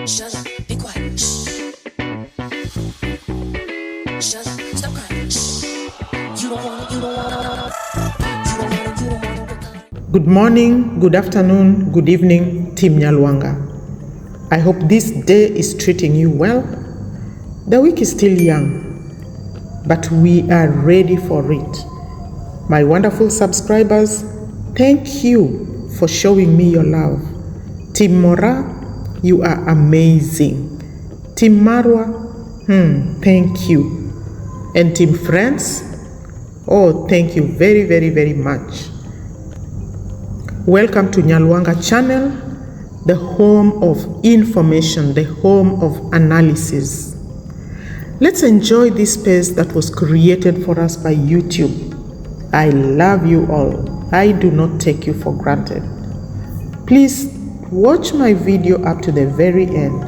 Shut up, be quiet. Shh. Shut up, stop crying. Shh. You don't wanna. Good morning, good afternoon, good evening, Team Nyalwanga. I hope this day is treating you well. The week is still young, but we are ready for it. My wonderful subscribers, thank you for showing me your love. Team Mora, you are amazing. Team Marwa, thank you. And Team Friends, oh, thank you very, very, very much. Welcome to Nyalwanga channel, the home of information, the home of analysis. Let's enjoy this space that was created for us by YouTube. I love you all. I do not take you for granted. Please watch my video up to the very end.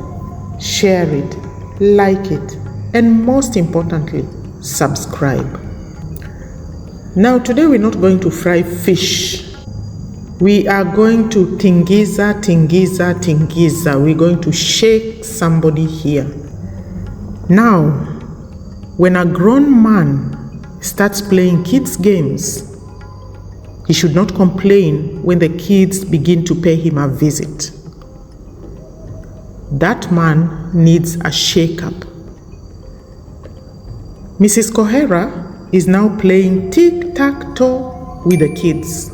Share it, like it, and most importantly, subscribe. Now today we're not going to fry fish. We are going to tingiza. We're going to shake somebody here. Now, when a grown man starts playing kids' games, he should not complain when the kids begin to pay him a visit. That man needs a shake-up. Mrs. Kohera is now playing tic-tac-toe with the kids.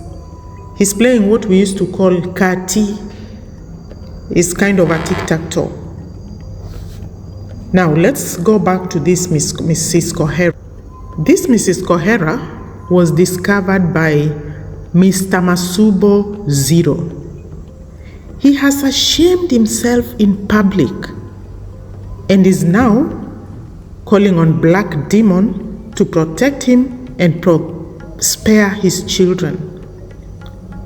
He's playing what we used to call kati. It's kind of a tic-tac-toe. Now let's go back to this Mrs. Kohera. This Mrs. Kohera was discovered by Mr. Masubo Zero. He has ashamed himself in public and is now calling on Black Demon to protect him and spare his children.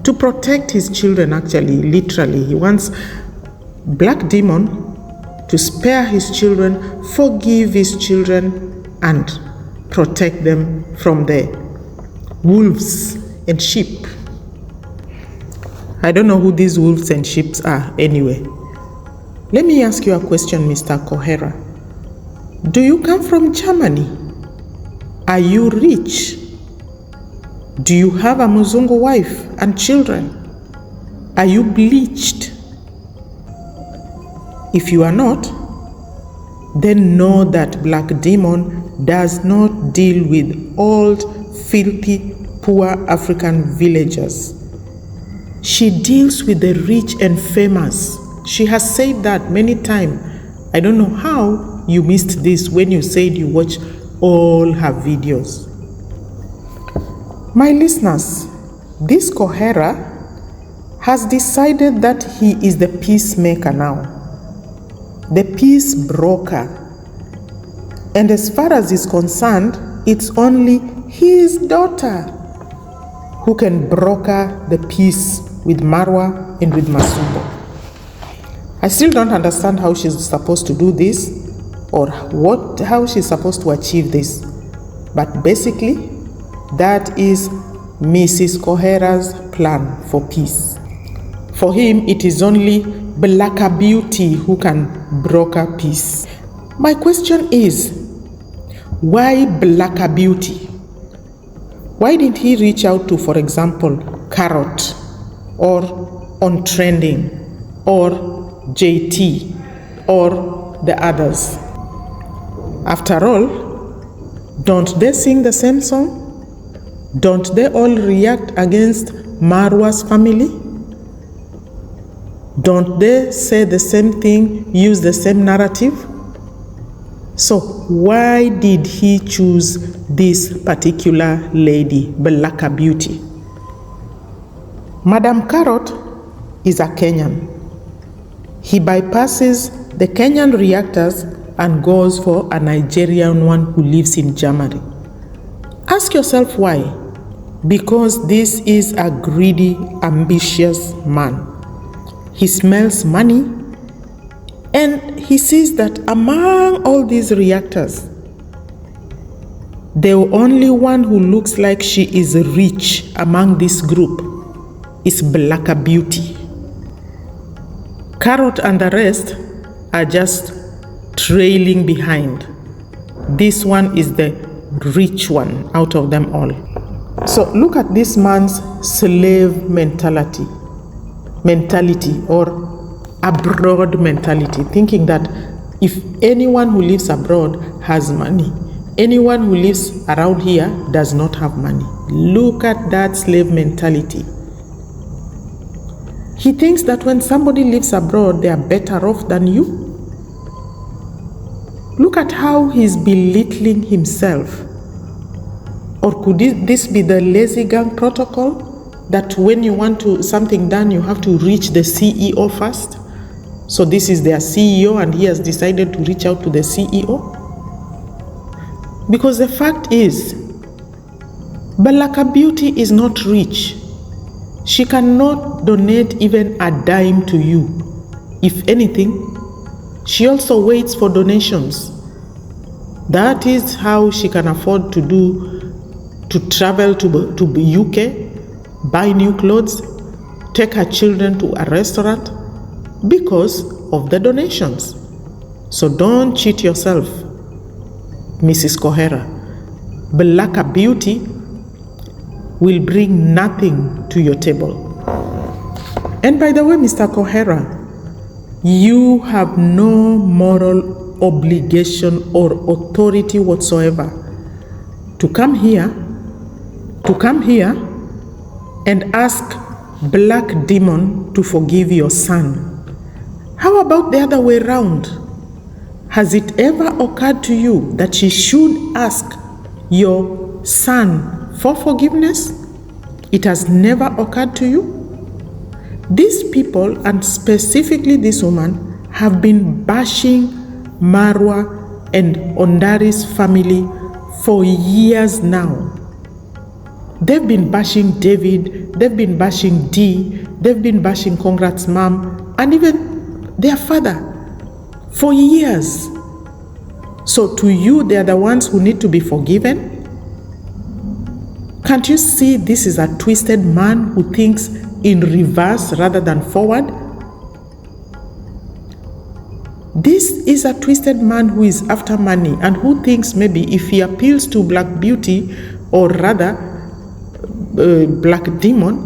To protect his children, actually, literally. He wants Black Demon to spare his children, forgive his children, and protect them from the wolves and sheep. I don't know who these wolves and sheep are anyway. Let me ask you a question, Mr. Kohera. Do you come from Germany? Are you rich? Do you have a Muzungu wife and children? Are you bleached? If you are not, then know that Black Demon does not deal with old, filthy, poor African villagers. She deals with the rich and famous. She has said that many times. I don't know how you missed this when you said you watch all her videos. My listeners, this Kohera has decided that he is the peacemaker now, the peace broker. And as far as he's concerned, it's only his daughter who can broker the peace with Marwa and with Masubo. I still don't understand how she's supposed to do this or how she's supposed to achieve this. But basically, that is Mrs. Kohera's plan for peace. For him, it is only Black Beauty who can broker peace. My question is, why Black Beauty? Why didn't he reach out to, for example, Carrot or On Trending or JT or the others? After all, don't they sing the same song? Don't they all react against Marwa's family? Don't they say the same thing, use the same narrative? So why did he choose this particular lady, Black Beauty? Madam Carrot is a Kenyan. He bypasses the Kenyan reactors and goes for a Nigerian one who lives in Germany. Ask yourself why. Because this is a greedy, ambitious man. He smells money and he sees that among all these reactors, the only one who looks like she is rich among this group is Black Beauty. Carrot and the rest are just trailing behind. This one is the rich one out of them all. So look at this man's slave mentality or abroad mentality, thinking that if anyone who lives abroad has money, anyone who lives around here does not have money. Look at that slave mentality. He thinks that when somebody lives abroad, they are better off than you. Look at how he's belittling himself. Or could this be the lazy gang protocol? That when you want something done, you have to reach the CEO first? So this is their CEO and he has decided to reach out to the CEO? Because the fact is, Balaka Beauty is not rich. She cannot donate even a dime to you. If anything, she also waits for donations. That is how she can afford to travel to UK, buy new clothes, take her children to a restaurant because of the donations. So don't cheat yourself, Mrs. Kohera. Balaka Beauty will bring nothing to your table. And by the way, Mr. Kohera, you have no moral obligation or authority whatsoever to come here and ask Black Demon to forgive your son. How about the other way around? Has it ever occurred to you that she should ask your son for forgiveness? It has never occurred to you? These people, and specifically this woman, have been bashing Marwa and Ondari's family for years now. They've been bashing David, they've been bashing Dee, they've been bashing Congrats mom, and even their father for years. So to you, they are the ones who need to be forgiven? Can't you see this is a twisted man who thinks in reverse rather than forward? This is a twisted man who is after money and who thinks maybe if he appeals to Black Beauty, or rather Black Demon,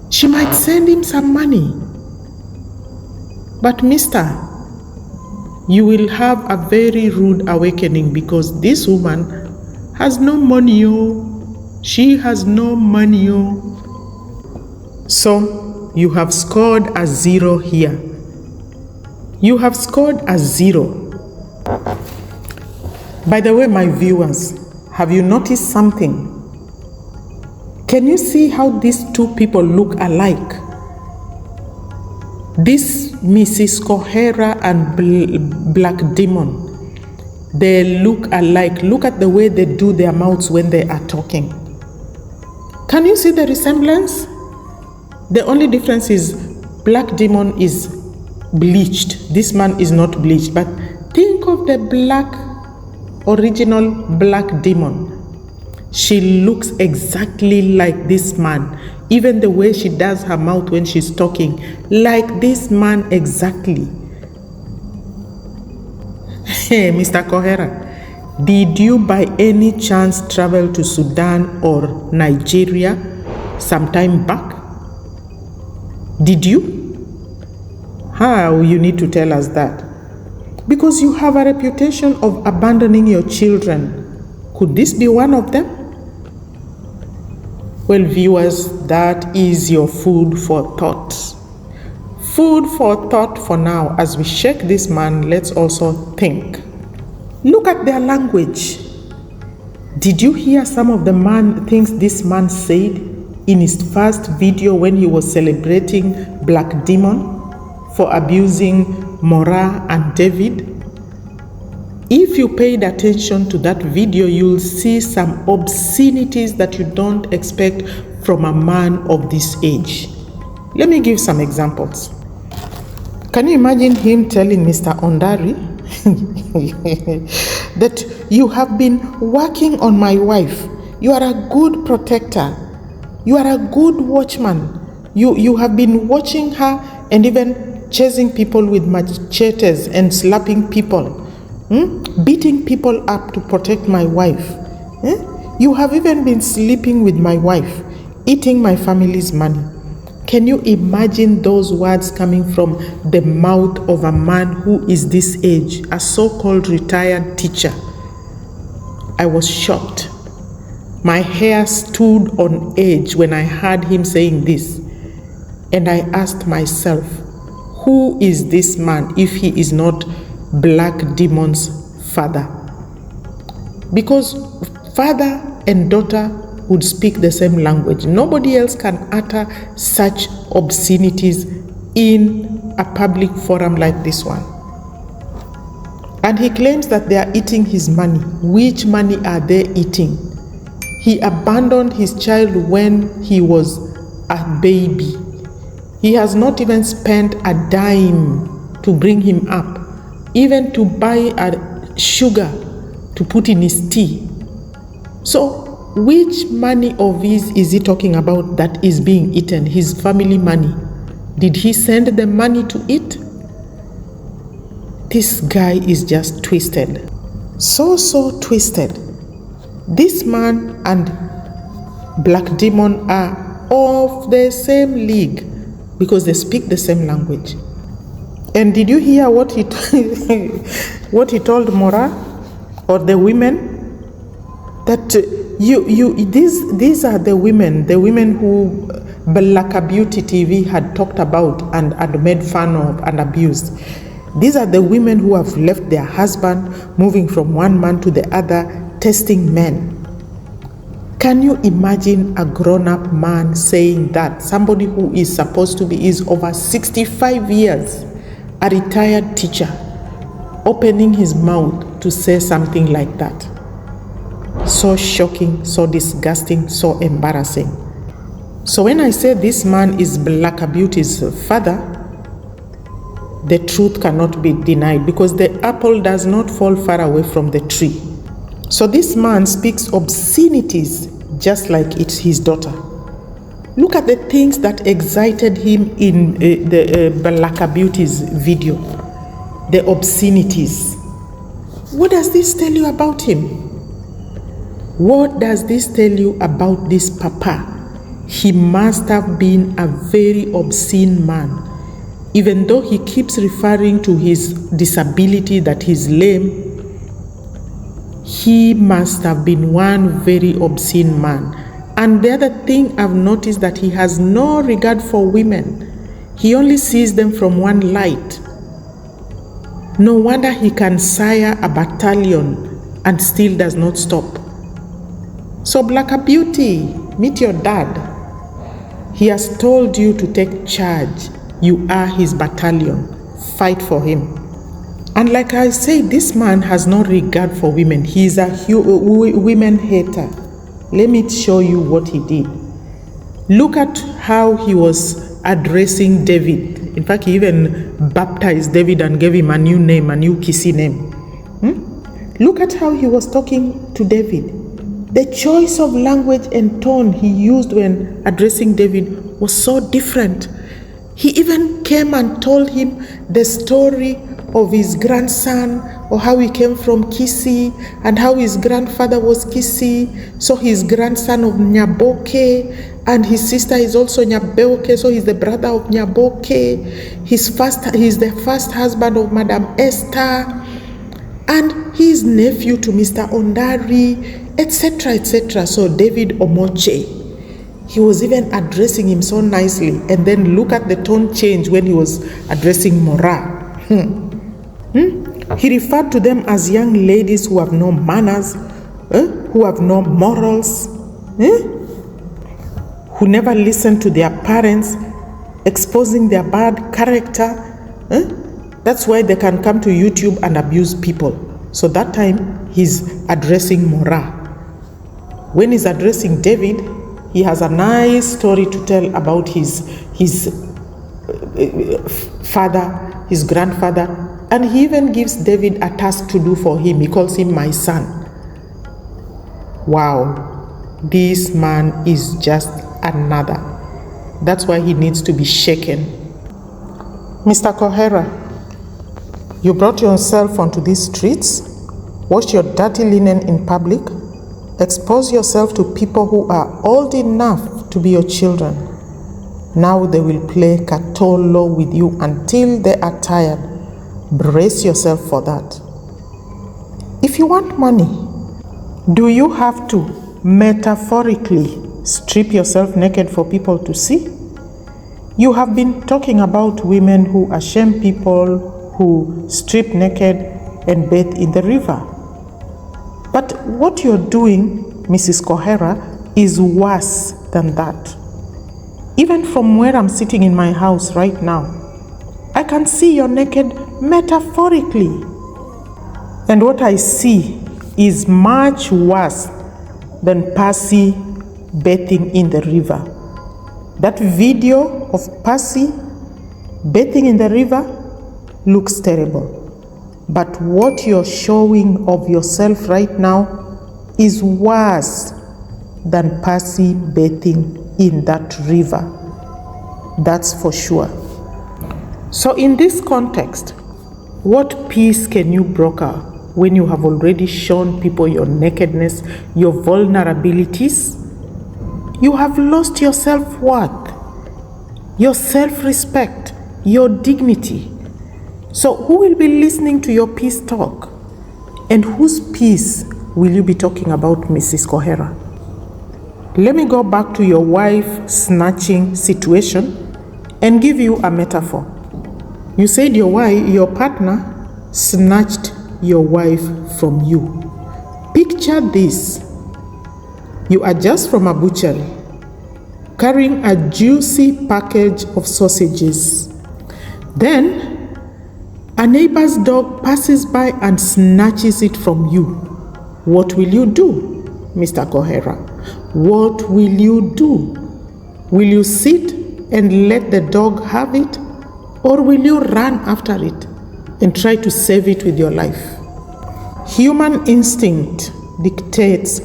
she might send him some money. But mister, you will have a very rude awakening, because this woman has no money. She has no money. So you have scored a 0 here. You have scored a 0. By the way, my viewers, have you noticed something? Can you see how these two people look alike? This Mrs. Kohera and Black Demon, they look alike. Look at the way they do their mouths when they are talking. Can you see the resemblance? The only difference is Black Demon is bleached. This man is not bleached. But think of the original Black Demon. She looks exactly like this man. Even the way she does her mouth when she's talking, like this man exactly. Hey, Mr. Kohera, did you by any chance travel to Sudan or Nigeria sometime back? Did you? How you need to tell us that? Because you have a reputation of abandoning your children. Could this be one of them? Well, viewers, that is your food for thought. Food for thought for now. As we shake this man, let's also think. Look at their language. Did you hear some of the things this man said in his first video when he was celebrating Black Demon for abusing Mora and David? If you paid attention to that video, you'll see some obscenities that you don't expect from a man of this age. Let me give some examples. Can you imagine him telling Mr. Ondari that you have been working on my wife, you are a good protector, you are a good watchman, you have been watching her and even chasing people with machetes and slapping people, beating people up to protect my wife. You have even been sleeping with my wife, eating my family's money. Can you imagine those words coming from the mouth of a man who is this age, a so-called retired teacher? I was shocked. My hair stood on edge when I heard him saying this. And I asked myself, who is this man if he is not Black Demon's father? Because father and daughter would speak the same language. Nobody else can utter such obscenities in a public forum like this one. And he claims that they are eating his money. Which money are they eating? He abandoned his child when he was a baby. He has not even spent a dime to bring him up, even to buy a sugar to put in his tea. So, which money of his is he talking about that is being eaten? His family money. Did he send the money to eat? This guy is just twisted. So twisted. This man and Black Demon are of the same league because they speak the same language. And did you hear what he what he told Mora or the women? That these are the women who Balaka Beauty TV had talked about and made fun of and abused. These are the women who have left their husband, moving from one man to the other, testing men. Can you imagine a grown-up man saying that? Somebody who is supposed to be is over 65 years, a retired teacher, opening his mouth to say something like that. So shocking, so disgusting, so embarrassing. So when I say this man is Black Beauty's father, the truth cannot be denied because the apple does not fall far away from the tree. So this man speaks obscenities just like it's his daughter. Look at the things that excited him in the Balaka Beauty's video. The obscenities. What does this tell you about him? What does this tell you about this papa? He must have been a very obscene man. Even though he keeps referring to his disability, that he's lame, he must have been one very obscene man. And the other thing I've noticed that he has no regard for women. He only sees them from one light. No wonder he can sire a battalion and still does not stop. So Black Beauty, meet your dad. He has told you to take charge. You are his battalion. Fight for him. And like I say, this man has no regard for women. He is a women hater. Let me show you what he did. Look at how he was addressing David. In fact, he even baptized David and gave him a new name, a new kissy name. Look at how he was talking to David. The choice of language and tone he used when addressing David was so different. He even came and told him the story of his grandson, or how he came from Kisi, and how his grandfather was Kisi, so his grandson of Nyaboke, and his sister is also Nyaboke, so he's the brother of Nyaboke. He's the first husband of Madam Esther, and his nephew to Mr. Ondari, etc., etc. So David Omoche, he was even addressing him so nicely. And then look at the tone change when he was addressing Mora. He referred to them as young ladies who have no manners, who have no morals, who never listen to their parents, exposing their bad character. That's why they can come to YouTube and abuse people. So that time he's addressing Mora. When he's addressing David, he has a nice story to tell about his father, his grandfather, and he even gives David a task to do for him. He calls him my son. Wow, this man is just another. That's why he needs to be shaken. Mr. Kohera, you brought yourself onto these streets, washed your dirty linen in public, exposed yourself to people who are old enough to be your children. Now they will play Katolo with you until they are tired. Brace yourself for that. If you want money, do you have to metaphorically strip yourself naked for people to see? You have been talking about women who shame people who strip naked and bathe in the river. But what you're doing, Mrs. Kohera, is worse than that. Even from where I'm sitting in my house right now, I can see you're naked metaphorically. And what I see is much worse than Percy bathing in the river. That video of Percy bathing in the river looks terrible. But what you're showing of yourself right now is worse than Percy bathing in that river. That's for sure. So in this context, what peace can you broker when you have already shown people your nakedness, your vulnerabilities? You have lost your self-worth, your self-respect, your dignity. So who will be listening to your peace talk? And whose peace will you be talking about, Mrs. Kohera? Let me go back to your wife snatching situation and give you a metaphor. You said your partner snatched your wife from you. Picture this. You are just from a butchery, carrying a juicy package of sausages. Then a neighbor's dog passes by and snatches it from you. What will you do, Mr. Kohera? What will you do? Will you sit and let the dog have it? Or will you run after it and try to save it with your life? Human instinct dictates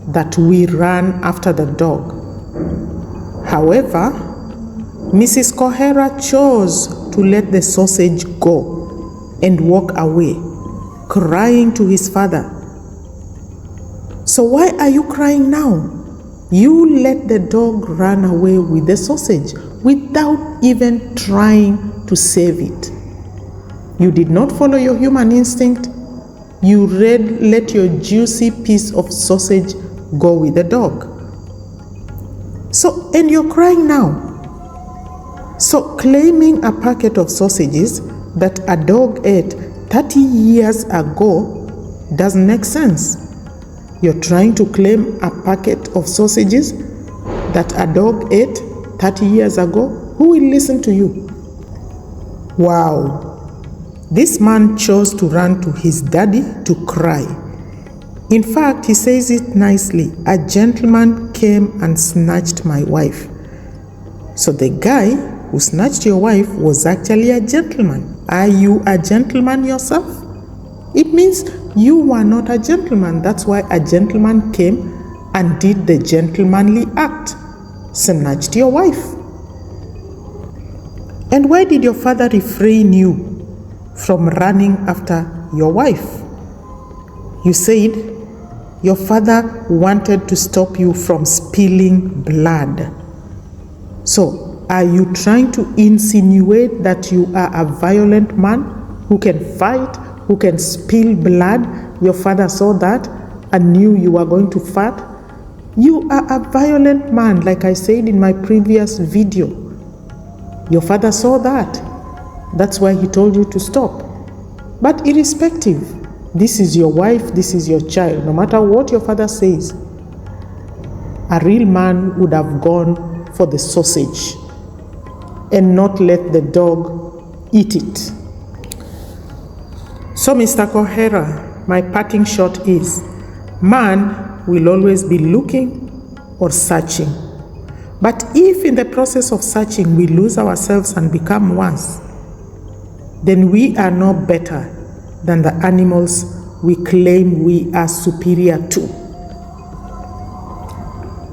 that we run after the dog. However, Mrs. Kohera chose to let the sausage go and walk away, crying to his father. So why are you crying now? You let the dog run away with the sausage without even trying to save it. You did not follow your human instinct. You let your juicy piece of sausage go with the dog. So, and you're crying now. So claiming a packet of sausages that a dog ate 30 years ago doesn't make sense. You're trying to claim a packet of sausages that a dog ate 30 years ago. Who will listen to you? Wow. This man chose to run to his daddy to cry. In fact, he says it nicely. A gentleman came and snatched my wife. So the guy who snatched your wife was actually a gentleman. Are you a gentleman yourself? It means you were not a gentleman. That's why a gentleman came and did the gentlemanly act, snatched your wife. And why did your father refrain you from running after your wife? You said your father wanted to stop you from spilling blood. So, are you trying to insinuate that you are a violent man who can fight, who can spill blood? Your father saw that and knew you were going to fight. You are a violent man, like I said in my previous video. Your father saw that. That's why he told you to stop. But irrespective, this is your wife, this is your child. No matter what your father says, a real man would have gone for the sausage and not let the dog eat it. So, Mr. Kohera, my parting shot is, man will always be looking or searching. But if in the process of searching we lose ourselves and become worse, then we are no better than the animals we claim we are superior to.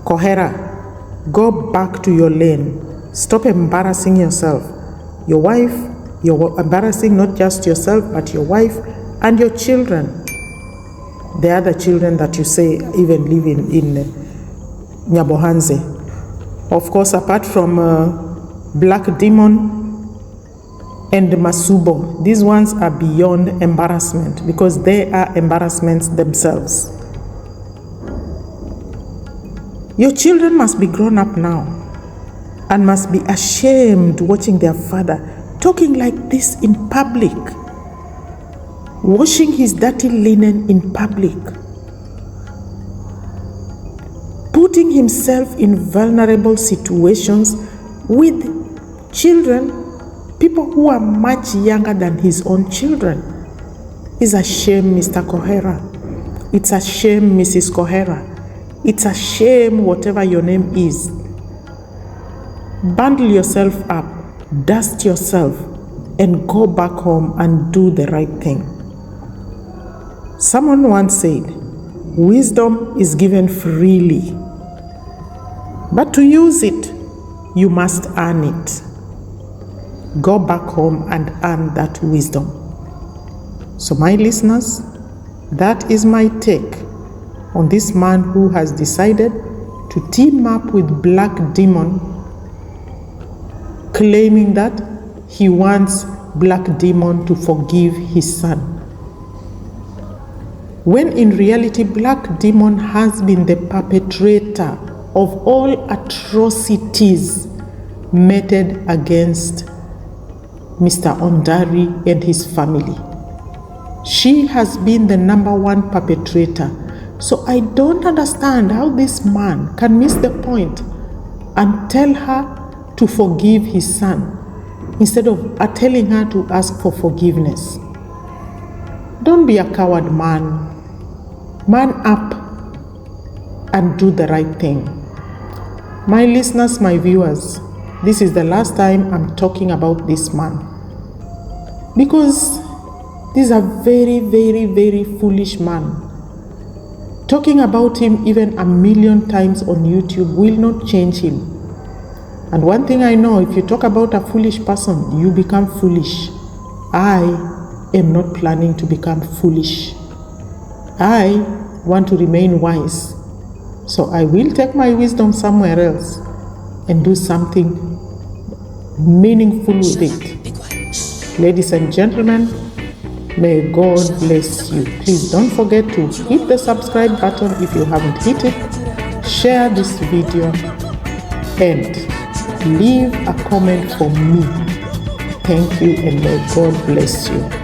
Kohera, go back to your lane. Stop embarrassing yourself. Your wife You're embarrassing not just yourself, but your wife and your children. The other children that you say even live in Nyabohanse. Of course, apart from Black Demon and Masubo, these ones are beyond embarrassment because they are embarrassments themselves. Your children must be grown up now and must be ashamed watching their father talking like this in public, washing his dirty linen in public, putting himself in vulnerable situations with children, people who are much younger than his own children. It's a shame, Mr. Kohera. It's a shame, Mrs. Kohera. It's a shame, whatever your name is. Bundle yourself up, dust yourself, and go back home and do the right thing. Someone once said, wisdom is given freely, but to use it, you must earn it. Go back home and earn that wisdom. So my listeners, that is my take on this man who has decided to team up with Black Demon, claiming that he wants Black Demon to forgive his son. When in reality, Black Demon has been the perpetrator of all atrocities meted against Mr. Ondari and his family. She has been the #1 perpetrator. So I don't understand how this man can miss the point and tell her to forgive his son instead of telling her to ask for forgiveness. Don't be a coward, man. Man up and do the right thing. My listeners, my viewers, this is the last time I'm talking about this man, because this is a very, very, very foolish man. Talking about him even 1,000,000 times on YouTube will not change him. And one thing I know, if you talk about a foolish person, you become foolish. I am not planning to become foolish. I want to remain wise. So I will take my wisdom somewhere else and do something meaningful with it. Ladies and gentlemen, may God bless you. Please don't forget to hit the subscribe button if you haven't hit it. Share this video and leave a comment for me. Thank you and may God bless you.